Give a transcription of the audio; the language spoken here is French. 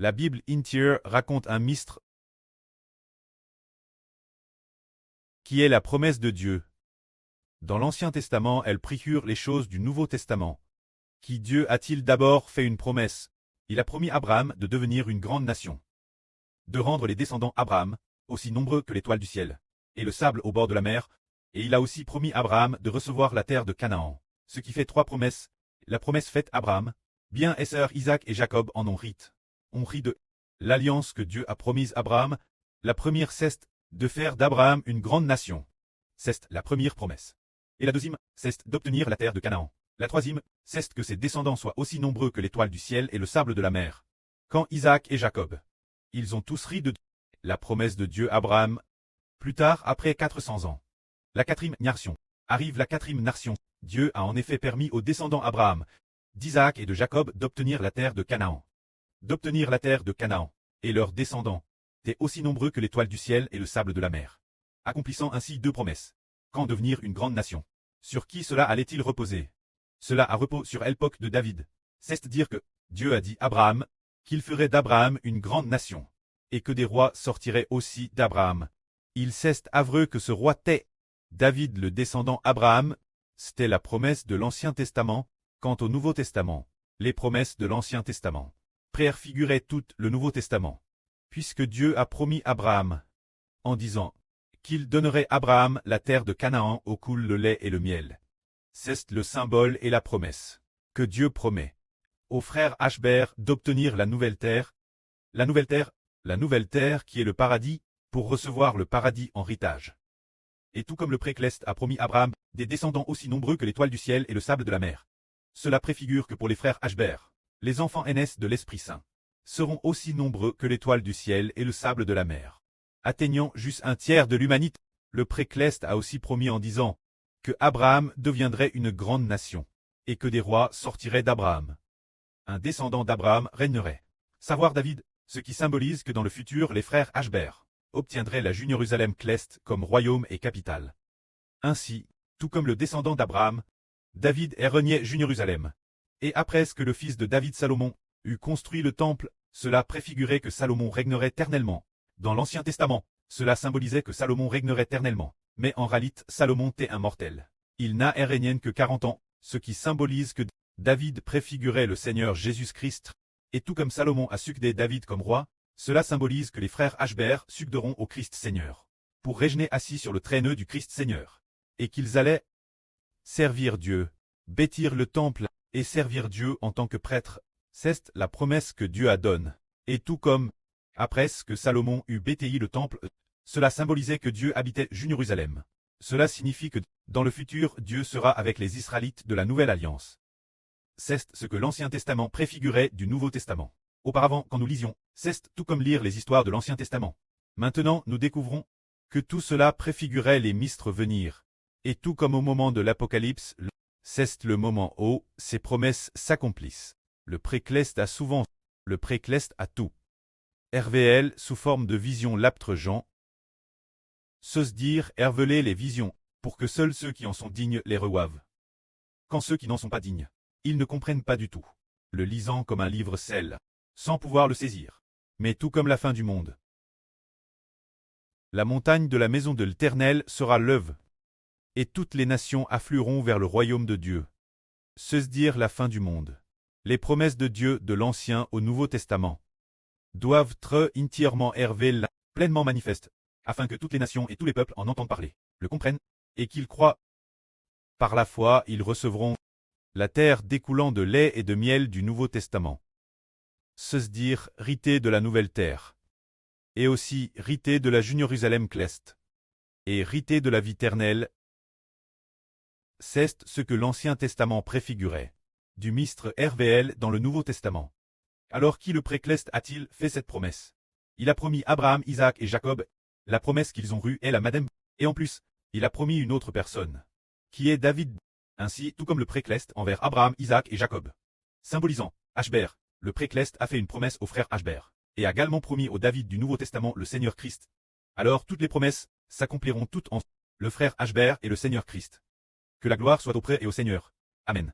La Bible entière raconte un mystère qui est la promesse de Dieu. Dans l'Ancien Testament, elle préfigure les choses du Nouveau Testament. Qui Dieu a-t-il d'abord fait une promesse? Il a promis à Abraham de devenir une grande nation, de rendre les descendants d'Abraham aussi nombreux que l'étoile du ciel, et le sable au bord de la mer, et il a aussi promis à Abraham de recevoir la terre de Canaan. Ce qui fait 3 promesses. La promesse faite à Abraham, bien et sœurs Isaac et Jacob en ont ri. On rit de l'alliance que Dieu a promise à Abraham. La première c'est de faire d'Abraham une grande nation. C'est la première promesse. Et la deuxième, c'est d'obtenir la terre de Canaan. La troisième, c'est que ses descendants soient aussi nombreux que l'étoile du ciel et le sable de la mer. Quand Isaac et Jacob, ils ont tous ri de la promesse de Dieu à Abraham. Plus tard, après 400 ans, la 4e nation, arrive la 4e nation. Dieu a en effet permis aux descendants d'Abraham, d'Isaac et de Jacob d'obtenir la terre de Canaan. D'obtenir la terre de Canaan, et leurs descendants, étaient aussi nombreux que l'étoile du ciel et le sable de la mer. Accomplissant ainsi 2 promesses. Quand devenir une grande nation? Sur qui cela allait-il reposer? Cela a repos sur l'époque de David. C'est dire que Dieu a dit à Abraham qu'il ferait d'Abraham une grande nation, et que des rois sortiraient aussi d'Abraham. Il c'est avreux que ce roi t'est David le descendant Abraham. C'était la promesse de l'Ancien Testament. Quant au Nouveau Testament, les promesses de l'Ancien Testament préfiguraient tout le Nouveau Testament, puisque Dieu a promis à Abraham, en disant qu'il donnerait à Abraham la terre de Canaan où coule le lait et le miel. C'est le symbole et la promesse que Dieu promet aux frères Ashbert d'obtenir la nouvelle terre qui est le paradis, pour recevoir le paradis en héritage. Et tout comme le précleste a promis à Abraham des descendants aussi nombreux que l'étoile du ciel et le sable de la mer. Cela préfigure que pour les frères Ashbert, les enfants aînés de l'Esprit Saint seront aussi nombreux que l'étoile du ciel et le sable de la mer, atteignant juste 1/3 de l'humanité. Le précleste a aussi promis en disant que Abraham deviendrait une grande nation, et que des rois sortiraient d'Abraham. Un descendant d'Abraham régnerait. Savoir David, ce qui symbolise que dans le futur les frères Ashbert obtiendraient la Jérusalem cleste comme royaume et capitale. Ainsi, tout comme le descendant d'Abraham, David est renié Jérusalem. Et après ce que le fils de David Salomon eut construit le temple, cela préfigurait que Salomon régnerait éternellement. Dans l'Ancien Testament, cela symbolisait que Salomon régnerait éternellement. Mais en réalité, Salomon était un mortel. Il n'a régné que 40 ans, ce qui symbolise que David préfigurait le Seigneur Jésus-Christ. Et tout comme Salomon a succédé David comme roi, cela symbolise que les frères Ashbert succéderont au Christ Seigneur, pour régner assis sur le traîneau du Christ Seigneur, et qu'ils allaient servir Dieu, bâtir le temple, et servir Dieu en tant que prêtre. C'est la promesse que Dieu a donne. Et tout comme, après ce que Salomon eut bâti le temple, cela symbolisait que Dieu habitait Jérusalem. Cela signifie que, dans le futur, Dieu sera avec les Israélites de la Nouvelle Alliance. C'est ce que l'Ancien Testament préfigurait du Nouveau Testament. Auparavant, quand nous lisions, c'est tout comme lire les histoires de l'Ancien Testament. Maintenant, nous découvrons que tout cela préfigurait les mystères venir. Et tout comme au moment de l'Apocalypse, c'est le moment où ces promesses s'accomplissent. Le précleste a souvent, le précleste a tout. RVL sous forme de vision l'aptre Jean. Se dire révéler les visions, pour que seuls ceux qui en sont dignes les reçoivent. Quand ceux qui n'en sont pas dignes, ils ne comprennent pas du tout, le lisant comme un livre sel, sans pouvoir le saisir. Mais tout comme la fin du monde. La montagne de la maison de l'Éternel sera lève, et toutes les nations afflueront vers le royaume de Dieu. Se dire la fin du monde. Les promesses de Dieu de l'Ancien au Nouveau Testament doivent être entièrement révélées, pleinement manifestes, afin que toutes les nations et tous les peuples en entendent parler, le comprennent, et qu'ils croient. Par la foi, ils recevront la terre découlant de lait et de miel du Nouveau Testament. Se dire rité de la nouvelle terre, et aussi rité de la Jérusalem cleste, et rité de la vie éternelle. C'est ce que l'Ancien Testament préfigurait, du mystère RVL dans le Nouveau Testament. Alors qui le précleste a-t-il fait cette promesse? Il a promis Abraham, Isaac et Jacob. La promesse qu'ils ont eue est la madame, et en plus, il a promis une autre personne, qui est David. Ainsi, tout comme le précleste envers Abraham, Isaac et Jacob. Symbolisant, Ashbert, le précleste a fait une promesse aux frères Ashbert, et a également promis au David du Nouveau Testament le Seigneur Christ. Alors toutes les promesses s'accompliront toutes en le frère Ashbert et le Seigneur Christ. Que la gloire soit auprès et au Seigneur. Amen.